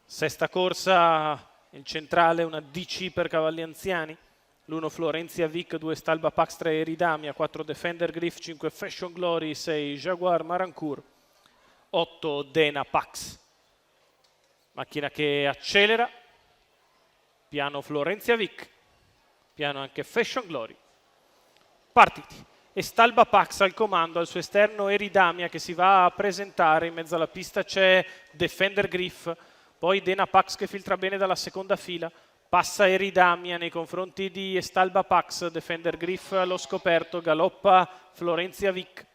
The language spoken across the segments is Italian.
Sesta corsa, il centrale, una DC per cavalli anziani. L'1 Florenzia Vic, 2 Stalba Pax, 3 Eridamia, 4 Defender Griff, 5 Fashion Glory, 6 Jaguar Marancourt, 8 Dena Pax. Macchina che accelera, piano Florenzia Vic, piano anche Fashion Glory. Partiti. E Stalba Pax al comando, al suo esterno Eridamia che si va a presentare. In mezzo alla pista c'è Defender Griff, poi Dena Pax che filtra bene dalla seconda fila. Passa Eridamia nei confronti di Stalba Pax, Defender Griff allo scoperto, galoppa Florenzia Vic.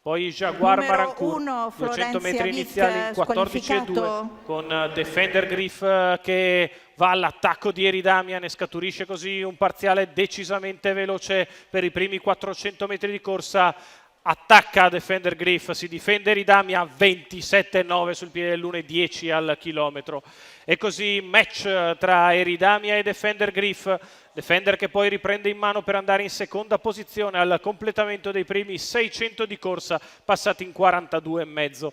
Poi Jaguar Marancourt, 200 metri iniziali in 14,2 con Defender Griff che va all'attacco di Eridamia, ne scaturisce così un parziale decisamente veloce per i primi 400 metri di corsa. Attacca Defender Griff, si difende Eridamia, 27,9 sul piede dell'1,10 al chilometro. E così match tra Eridamia e Defender Griff. Defender che poi riprende in mano per andare in seconda posizione al completamento dei primi 600 di corsa, passati in 42,5.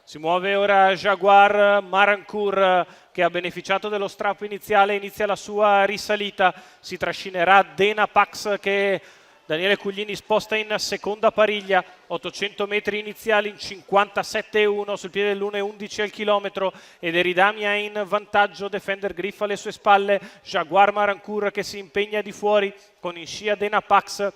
Si muove ora Jaguar Marancourt che ha beneficiato dello strappo iniziale, inizia la sua risalita. Si trascinerà Dena Pax che Daniele Cuglini sposta in seconda pariglia, 800 metri iniziali in 57,1 sul piede dell'1,11 al chilometro ed Eridamia in vantaggio, Defender Griff alle sue spalle, Jaguar Marancourt che si impegna di fuori con in scia Dena Pax.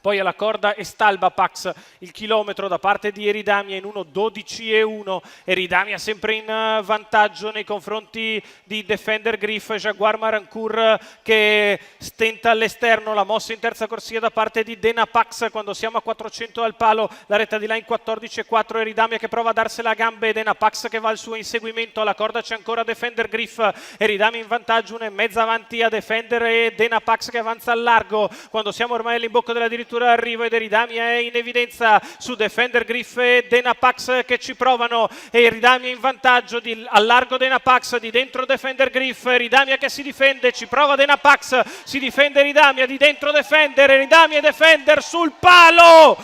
Poi alla corda Stalba Pax, il chilometro da parte di Eridamia in 1,12,1. Eridamia sempre in vantaggio nei confronti di Defender Griff. Jaguar Marancourt che stenta all'esterno, la mossa in terza corsia da parte di Dena Pax quando siamo a 400 al palo. La retta di là in 14,4. Eridamia che prova a darsela a gambe, Dena Pax che va al suo inseguimento. Alla corda c'è ancora Defender Griff. Eridamia in vantaggio, 1,5 avanti a Defender e Dena Pax che avanza al largo. Quando siamo ormai all'imbocco della arrivo ed Eridamia è in evidenza su Defender Griff e Dena Pax che ci provano. E Eridamia in vantaggio, al largo Dena Pax, di dentro Defender Griff. Eridamia che si difende, ci prova Dena Pax, si difende Eridamia, di dentro Defender, Eridamia e Defender sul palo.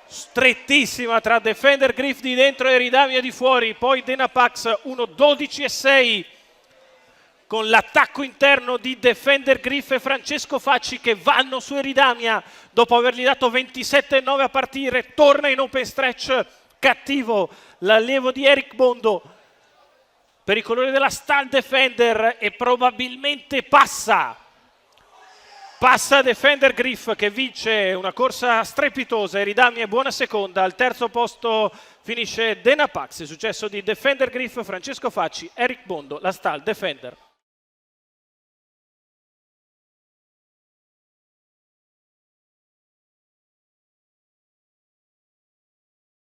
Strettissima tra Defender Griff di dentro e Eridamia di fuori. Poi Dena Pax 1,12,6 con l'attacco interno di Defender Griff e Francesco Facci che vanno su Eridamia dopo avergli dato 27,9 a partire. Torna in open stretch cattivo l'allievo di Eric Bondo per i colori della Stal Defender e probabilmente passa Defender Griff che vince una corsa strepitosa. Eridamia è buona seconda, al terzo posto finisce Dena Pax. Il successo di Defender Griff, Francesco Facci, Eric Bondo, la Stal Defender.